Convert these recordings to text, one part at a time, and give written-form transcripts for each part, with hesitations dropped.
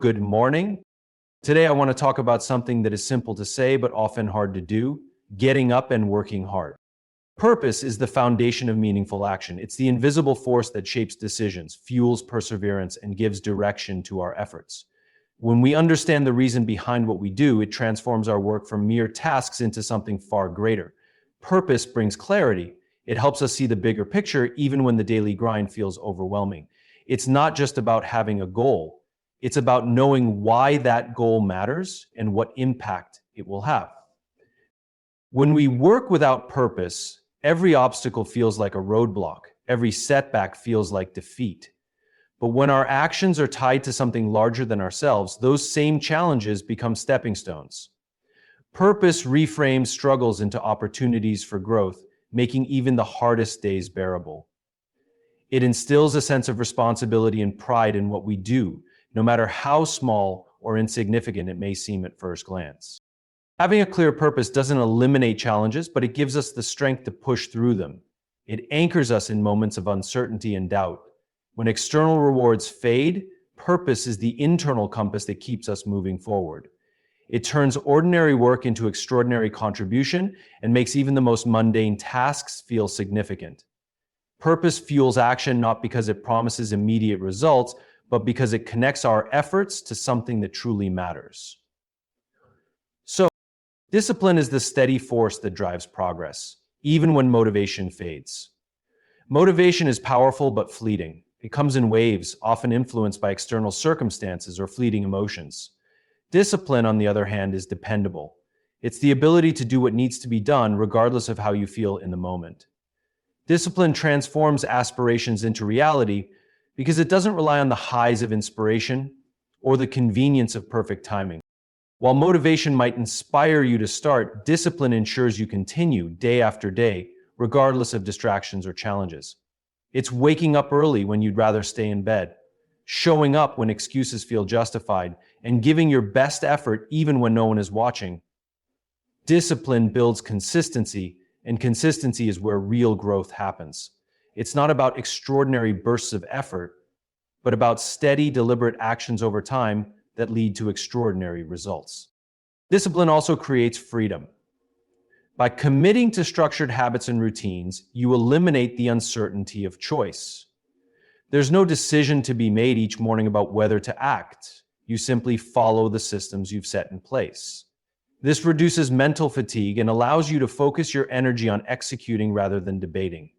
Good morning. Today I want to talk about something that is simple to say but often hard to do: getting up and working hard. Purpose is the foundation of meaningful action. It's the invisible force that shapes decisions, fuels perseverance, and gives direction to our efforts. When we understand the reason behind what we do, it transforms our work from mere tasks into something far greater. Purpose brings clarity. It helps us see the bigger picture even when the daily grind feels overwhelming. It's not just about having a goal. It's about knowing why that goal matters and what impact it will have. When we work without purpose, every obstacle feels like a roadblock. Every setback feels like defeat. But when our actions are tied to something larger than ourselves, those same challenges become stepping stones. Purpose reframes struggles into opportunities for growth, making even the hardest days bearable. It instills a sense of responsibility and pride in what we do, no matter how small or insignificant it may seem at first glance. Having a clear purpose doesn't eliminate challenges, but it gives us the strength to push through them. It anchors us in moments of uncertainty and doubt. When external rewards fade, purpose is the internal compass that keeps us moving forward. It turns ordinary work into extraordinary contribution and makes even the most mundane tasks feel significant. Purpose fuels action not because it promises immediate results, but because it connects our efforts to something that truly matters. So, discipline is the steady force that drives progress, even when motivation fades. Motivation is powerful but fleeting. It comes in waves, often influenced by external circumstances or fleeting emotions. Discipline, on the other hand, is dependable. It's the ability to do what needs to be done regardless of how you feel in the moment. Discipline transforms aspirations into reality because it doesn't rely on the highs of inspiration or the convenience of perfect timing. While motivation might inspire you to start, discipline ensures you continue day after day, regardless of distractions or challenges. It's waking up early when you'd rather stay in bed, showing up when excuses feel justified, and giving your best effort even when no one is watching. Discipline builds consistency, and consistency is where real growth happens. It's not about extraordinary bursts of effort, but about steady, deliberate actions over time that lead to extraordinary results. Discipline also creates freedom. By committing to structured habits and routines, you eliminate the uncertainty of choice. There's no decision to be made each morning about whether to act. You simply follow the systems you've set in place. This reduces mental fatigue and allows you to focus your energy on executing rather than debating.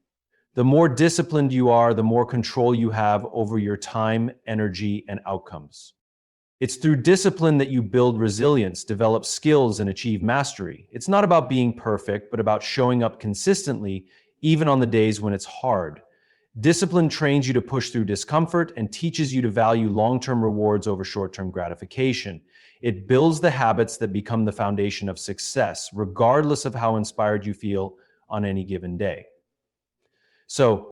The more disciplined you are, the more control you have over your time, energy, and outcomes. It's through discipline that you build resilience, develop skills, and achieve mastery. It's not about being perfect, but about showing up consistently, even on the days when it's hard. Discipline trains you to push through discomfort and teaches you to value long-term rewards over short-term gratification. It builds the habits that become the foundation of success, regardless of how inspired you feel on any given day. So,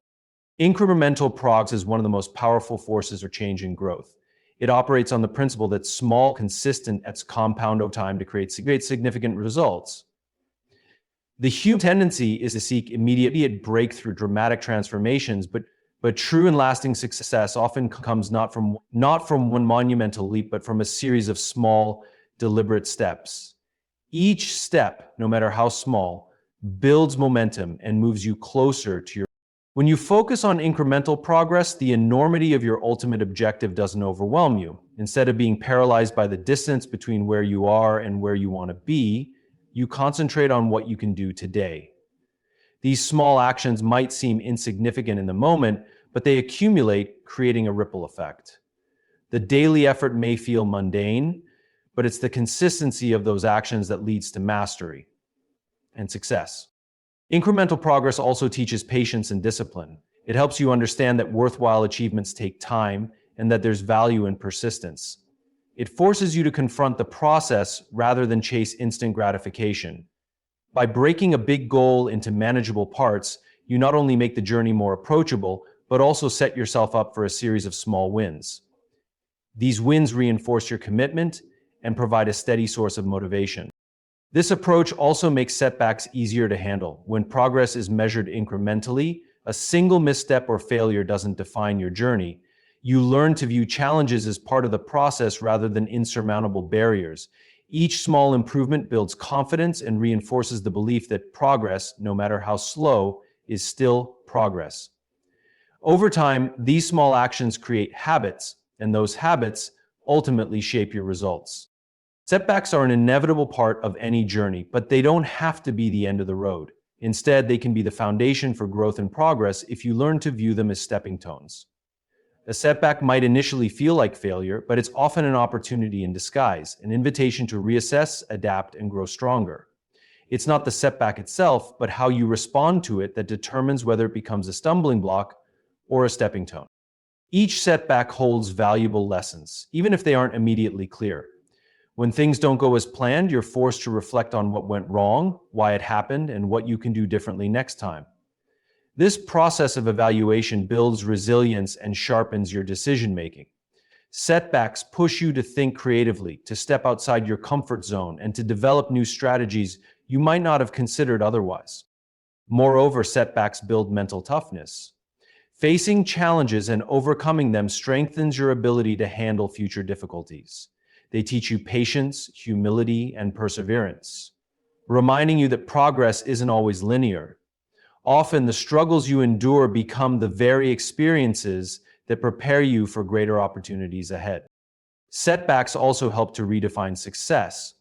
incremental progress is one of the most powerful forces of change and growth. It operates on the principle that small, consistent acts compound over time to create significant results. The human tendency is to seek immediate breakthrough, dramatic transformations, but true and lasting success often comes not from one monumental leap, but from a series of small, deliberate steps. Each step, no matter how small, builds momentum and moves you closer to your. When you focus on incremental progress, the enormity of your ultimate objective doesn't overwhelm you. Instead of being paralyzed by the distance between where you are and where you want to be, you concentrate on what you can do today. These small actions might seem insignificant in the moment, but they accumulate, creating a ripple effect. The daily effort may feel mundane, but it's the consistency of those actions that leads to mastery and success. Incremental progress also teaches patience and discipline. It helps you understand that worthwhile achievements take time and that there's value in persistence. It forces you to confront the process rather than chase instant gratification. By breaking a big goal into manageable parts, you not only make the journey more approachable, but also set yourself up for a series of small wins. These wins reinforce your commitment and provide a steady source of motivation. This approach also makes setbacks easier to handle. When progress is measured incrementally, a single misstep or failure doesn't define your journey. You learn to view challenges as part of the process rather than insurmountable barriers. Each small improvement builds confidence and reinforces the belief that progress, no matter how slow, is still progress. Over time, these small actions create habits, and those habits ultimately shape your results. Setbacks are an inevitable part of any journey, but they don't have to be the end of the road. Instead, they can be the foundation for growth and progress if you learn to view them as stepping stones. A setback might initially feel like failure, but it's often an opportunity in disguise, an invitation to reassess, adapt, and grow stronger. It's not the setback itself, but how you respond to it that determines whether it becomes a stumbling block or a stepping stone. Each setback holds valuable lessons, even if they aren't immediately clear. When things don't go as planned, you're forced to reflect on what went wrong, why it happened, and what you can do differently next time. This process of evaluation builds resilience and sharpens your decision-making. Setbacks push you to think creatively, to step outside your comfort zone, and to develop new strategies you might not have considered otherwise. Moreover, setbacks build mental toughness. Facing challenges and overcoming them strengthens your ability to handle future difficulties. They teach you patience, humility, and perseverance, reminding you that progress isn't always linear. Often, the struggles you endure become the very experiences that prepare you for greater opportunities ahead. Setbacks also help to redefine success.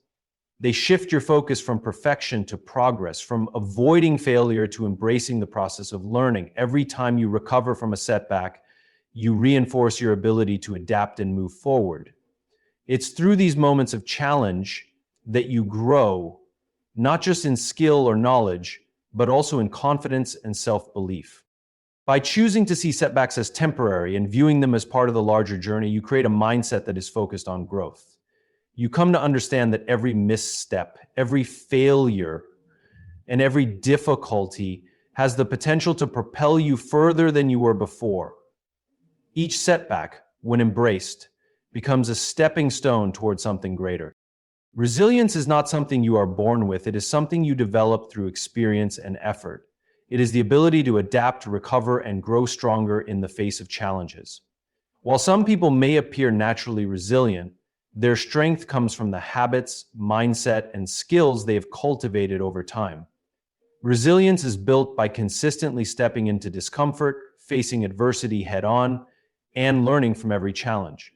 They shift your focus from perfection to progress, from avoiding failure to embracing the process of learning. Every time you recover from a setback, you reinforce your ability to adapt and move forward. It's through these moments of challenge that you grow, not just in skill or knowledge, but also in confidence and self-belief. By choosing to see setbacks as temporary and viewing them as part of the larger journey, you create a mindset that is focused on growth. You come to understand that every misstep, every failure, and every difficulty has the potential to propel you further than you were before. Each setback, when embraced, becomes a stepping stone towards something greater. Resilience is not something you are born with, it is something you develop through experience and effort. It is the ability to adapt, recover, and grow stronger in the face of challenges. While some people may appear naturally resilient, their strength comes from the habits, mindset, and skills they have cultivated over time. Resilience is built by consistently stepping into discomfort, facing adversity head-on, and learning from every challenge.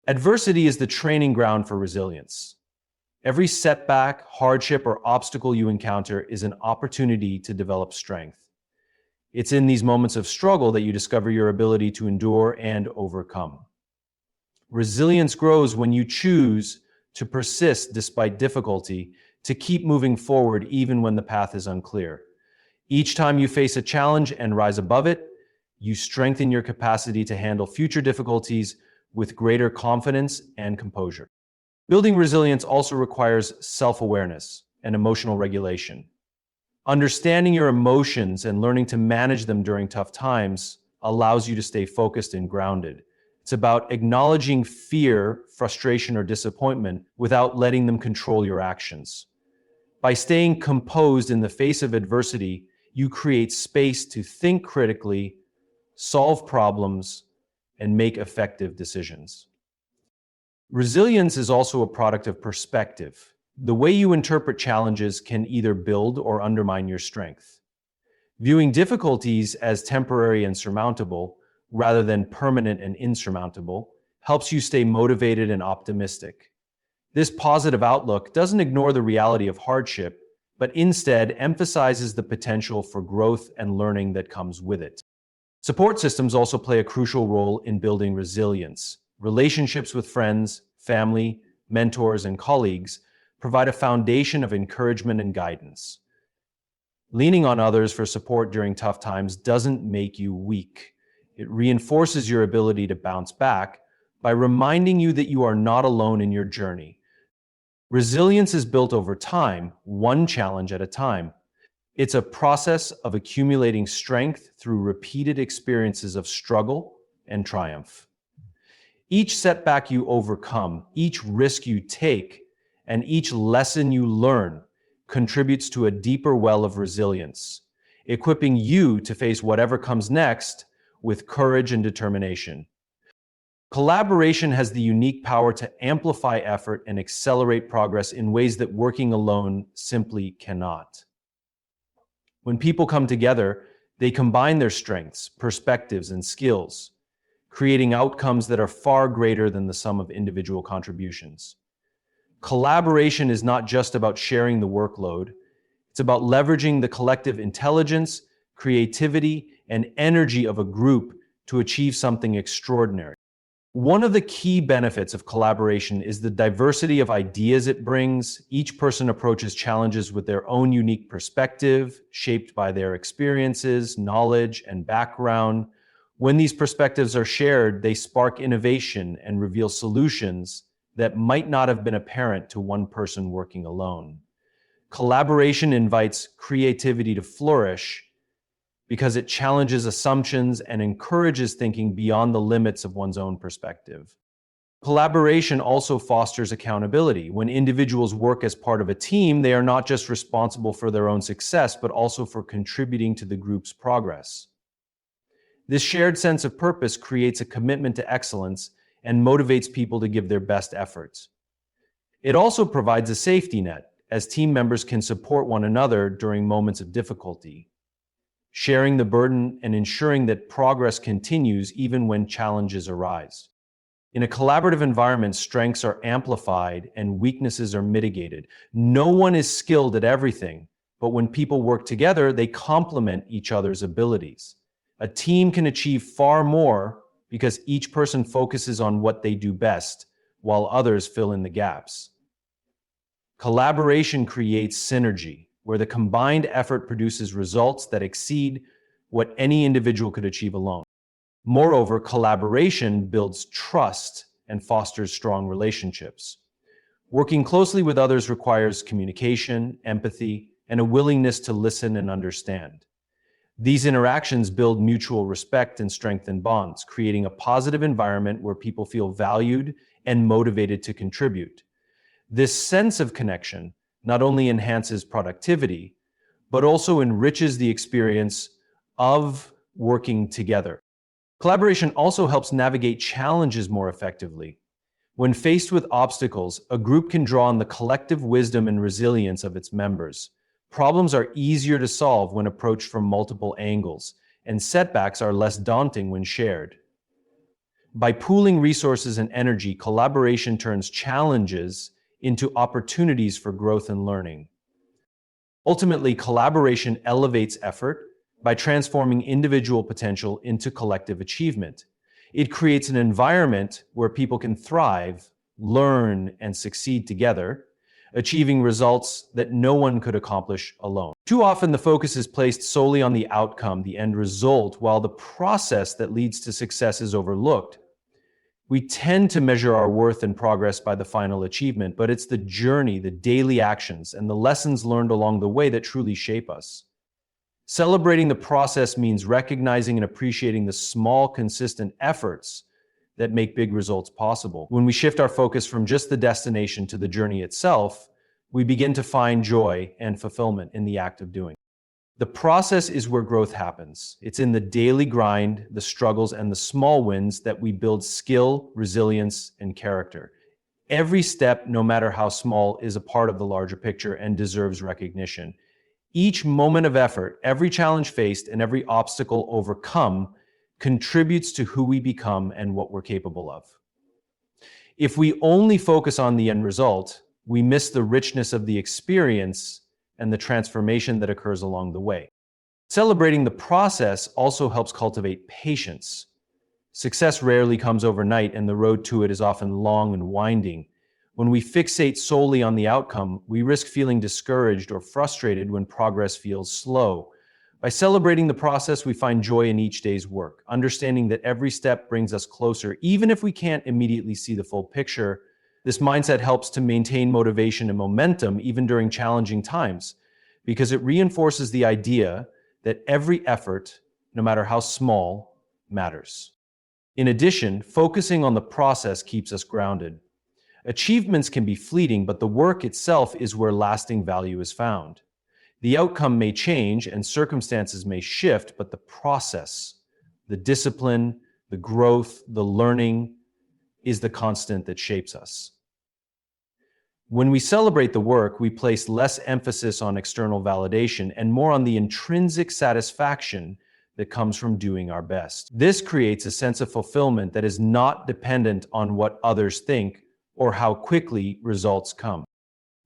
Adversity is the training ground for resilience. Every setback, hardship, or obstacle you encounter is an opportunity to develop strength. It's in these moments of struggle that you discover your ability to endure and overcome. Resilience grows when you choose to persist despite difficulty, to keep moving forward even when the path is unclear. Each time you face a challenge and rise above it, you strengthen your capacity to handle future difficulties with greater confidence and composure. Building resilience also requires self-awareness and emotional regulation. Understanding your emotions and learning to manage them during tough times allows you to stay focused and grounded. It's about acknowledging fear, frustration, or disappointment without letting them control your actions. By staying composed in the face of adversity, you create space to think critically, solve problems, and make effective decisions. Resilience is also a product of perspective. The way you interpret challenges can either build or undermine your strength. Viewing difficulties as temporary and surmountable, rather than permanent and insurmountable, helps you stay motivated and optimistic. This positive outlook doesn't ignore the reality of hardship, but instead emphasizes the potential for growth and learning that comes with it. Support systems also play a crucial role in building resilience. Relationships with friends, family, mentors, and colleagues provide a foundation of encouragement and guidance. Leaning on others for support during tough times doesn't make you weak. It reinforces your ability to bounce back by reminding you that you are not alone in your journey. Resilience is built over time, one challenge at a time. It's a process of accumulating strength through repeated experiences of struggle and triumph. Each setback you overcome, each risk you take, and each lesson you learn contributes to a deeper well of resilience, equipping you to face whatever comes next with courage and determination. Collaboration has the unique power to amplify effort and accelerate progress in ways that working alone simply cannot. When people come together, they combine their strengths, perspectives, and skills, creating outcomes that are far greater than the sum of individual contributions. Collaboration is not just about sharing the workload, it's about leveraging the collective intelligence, creativity, and energy of a group to achieve something extraordinary. One of the key benefits of collaboration is the diversity of ideas it brings. Each person approaches challenges with their own unique perspective, shaped by their experiences, knowledge, and background. When these perspectives are shared, they spark innovation and reveal solutions that might not have been apparent to one person working alone. Collaboration invites creativity to flourish because it challenges assumptions and encourages thinking beyond the limits of one's own perspective. Collaboration also fosters accountability. When individuals work as part of a team, they are not just responsible for their own success, but also for contributing to the group's progress. This shared sense of purpose creates a commitment to excellence and motivates people to give their best efforts. It also provides a safety net, as team members can support one another during moments of difficulty, sharing the burden and ensuring that progress continues even when challenges arise. In a collaborative environment, strengths are amplified and weaknesses are mitigated. No one is skilled at everything, but when people work together, they complement each other's abilities. A team can achieve far more because each person focuses on what they do best, while others fill in the gaps. Collaboration creates synergy, where the combined effort produces results that exceed what any individual could achieve alone. Moreover, collaboration builds trust and fosters strong relationships. Working closely with others requires communication, empathy, and a willingness to listen and understand. These interactions build mutual respect and strengthen bonds, creating a positive environment where people feel valued and motivated to contribute. This sense of connection not only enhances productivity, but also enriches the experience of working together. Collaboration also helps navigate challenges more effectively. When faced with obstacles, a group can draw on the collective wisdom and resilience of its members. Problems are easier to solve when approached from multiple angles, and setbacks are less daunting when shared. By pooling resources and energy, collaboration turns challenges into opportunities for growth and learning. Ultimately, collaboration elevates effort by transforming individual potential into collective achievement. It creates an environment where people can thrive, learn, and succeed together, achieving results that no one could accomplish alone. Too often, the focus is placed solely on the outcome, the end result, while the process that leads to success is overlooked. We tend to measure our worth and progress by the final achievement, but it's the journey, the daily actions, and the lessons learned along the way that truly shape us. Celebrating the process means recognizing and appreciating the small, consistent efforts that make big results possible. When we shift our focus from just the destination to the journey itself, we begin to find joy and fulfillment in the act of doing. The process is where growth happens. It's in the daily grind, the struggles, and the small wins that we build skill, resilience, and character. Every step, no matter how small, is a part of the larger picture and deserves recognition. Each moment of effort, every challenge faced, and every obstacle overcome contributes to who we become and what we're capable of. If we only focus on the end result, we miss the richness of the experience and the transformation that occurs along the way. Celebrating the process also helps cultivate patience. Success rarely comes overnight, and the road to it is often long and winding. When we fixate solely on the outcome, we risk feeling discouraged or frustrated when progress feels slow. By celebrating the process, we find joy in each day's work, understanding that every step brings us closer, even if we can't immediately see the full picture. This mindset helps to maintain motivation and momentum even during challenging times, because it reinforces the idea that every effort, no matter how small, matters. In addition, focusing on the process keeps us grounded. Achievements can be fleeting, but the work itself is where lasting value is found. The outcome may change and circumstances may shift, but the process, the discipline, the growth, the learning, is the constant that shapes us. When we celebrate the work, we place less emphasis on external validation and more on the intrinsic satisfaction that comes from doing our best. This creates a sense of fulfillment that is not dependent on what others think or how quickly results come.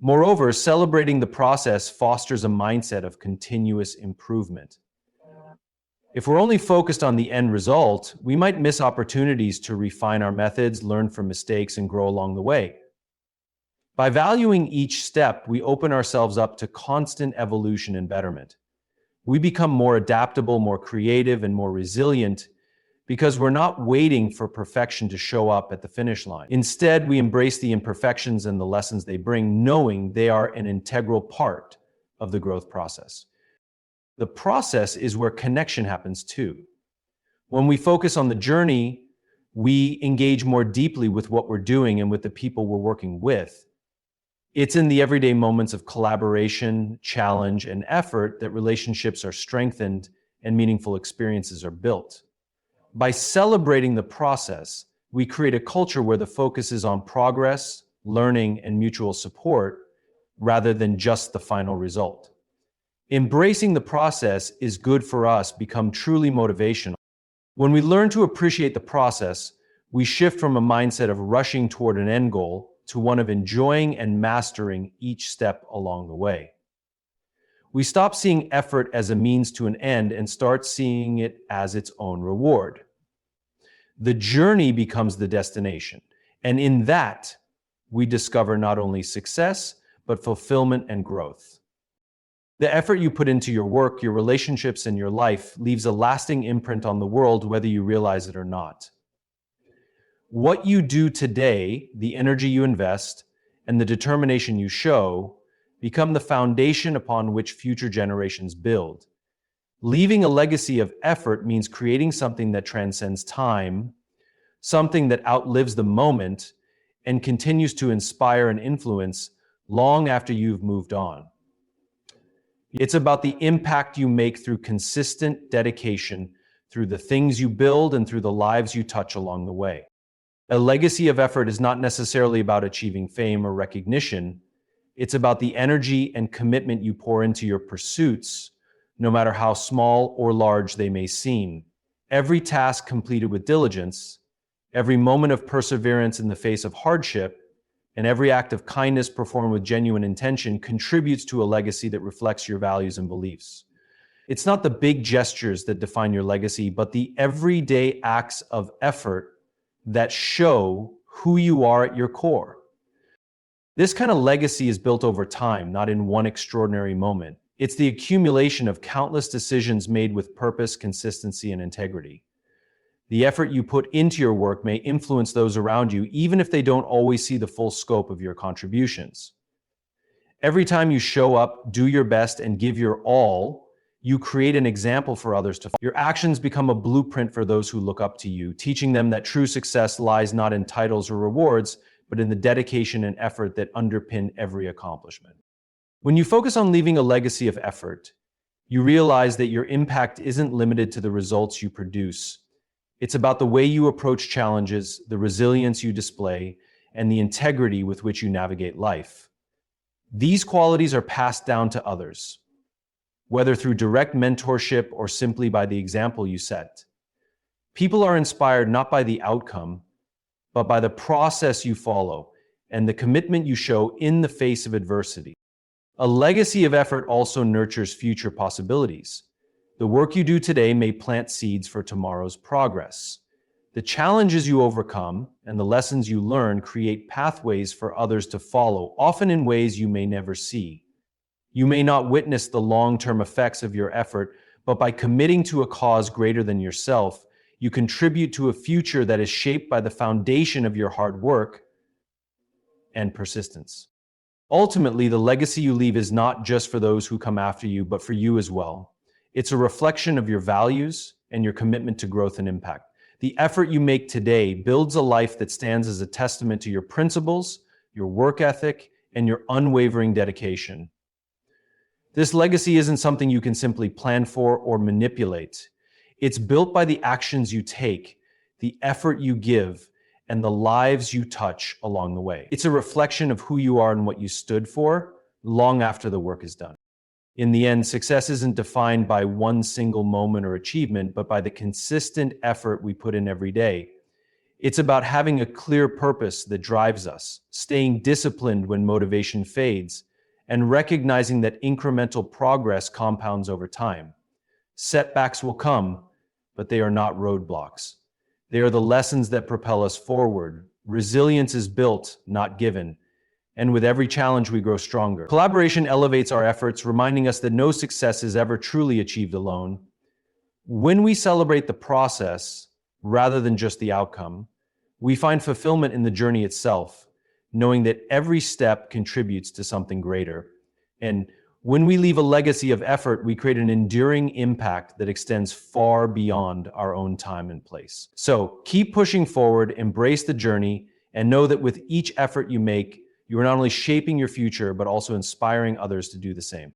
Moreover, celebrating the process fosters a mindset of continuous improvement. If we're only focused on the end result, we might miss opportunities to refine our methods, learn from mistakes, and grow along the way. By valuing each step, we open ourselves up to constant evolution and betterment. We become more adaptable, more creative, and more resilient because we're not waiting for perfection to show up at the finish line. Instead, we embrace the imperfections and the lessons they bring, knowing they are an integral part of the growth process. The process is where connection happens too. When we focus on the journey, we engage more deeply with what we're doing and with the people we're working with. It's in the everyday moments of collaboration, challenge, and effort that relationships are strengthened and meaningful experiences are built. By celebrating the process, we create a culture where the focus is on progress, learning, and mutual support rather than just the final result. Embracing the process is good for us, become truly motivational. When we learn to appreciate the process, we shift from a mindset of rushing toward an end goal to one of enjoying and mastering each step along the way. We stop seeing effort as a means to an end and start seeing it as its own reward. The journey becomes the destination, and in that, we discover not only success, but fulfillment and growth. The effort you put into your work, your relationships, and your life leaves a lasting imprint on the world, whether you realize it or not. What you do today, the energy you invest, and the determination you show become the foundation upon which future generations build. Leaving a legacy of effort means creating something that transcends time, something that outlives the moment, and continues to inspire and influence long after you've moved on. It's about the impact you make through consistent dedication, through the things you build, and through the lives you touch along the way. A legacy of effort is not necessarily about achieving fame or recognition. It's about the energy and commitment you pour into your pursuits, no matter how small or large they may seem. Every task completed with diligence, every moment of perseverance in the face of hardship, and every act of kindness performed with genuine intention contributes to a legacy that reflects your values and beliefs. It's not the big gestures that define your legacy, but the everyday acts of effort that show who you are at your core. This kind of legacy is built over time, not in one extraordinary moment. It's the accumulation of countless decisions made with purpose, consistency, and integrity. The effort you put into your work may influence those around you, even if they don't always see the full scope of your contributions. Every time you show up, do your best, and give your all, you create an example for others to follow. Your actions become a blueprint for those who look up to you, teaching them that true success lies not in titles or rewards, but in the dedication and effort that underpin every accomplishment. When you focus on leaving a legacy of effort, you realize that your impact isn't limited to the results you produce. It's about the way you approach challenges, the resilience you display, and the integrity with which you navigate life. These qualities are passed down to others, whether through direct mentorship or simply by the example you set. People are inspired not by the outcome, but by the process you follow and the commitment you show in the face of adversity. A legacy of effort also nurtures future possibilities. The work you do today may plant seeds for tomorrow's progress. The challenges you overcome and the lessons you learn create pathways for others to follow, often in ways you may never see. You may not witness the long-term effects of your effort, but by committing to a cause greater than yourself, you contribute to a future that is shaped by the foundation of your hard work and persistence. Ultimately, the legacy you leave is not just for those who come after you, but for you as well. It's a reflection of your values and your commitment to growth and impact. The effort you make today builds a life that stands as a testament to your principles, your work ethic, and your unwavering dedication. This legacy isn't something you can simply plan for or manipulate. It's built by the actions you take, the effort you give, and the lives you touch along the way. It's a reflection of who you are and what you stood for long after the work is done. In the end, success isn't defined by one single moment or achievement, but by the consistent effort we put in every day. It's about having a clear purpose that drives us, staying disciplined when motivation fades, and recognizing that incremental progress compounds over time. Setbacks will come, but they are not roadblocks. They are the lessons that propel us forward. Resilience is built, not given. And with every challenge, we grow stronger. Collaboration elevates our efforts, reminding us that no success is ever truly achieved alone. When we celebrate the process rather than just the outcome, we find fulfillment in the journey itself, knowing that every step contributes to something greater. And when we leave a legacy of effort, we create an enduring impact that extends far beyond our own time and place. So keep pushing forward, embrace the journey, and know that with each effort you make, you are not only shaping your future, but also inspiring others to do the same.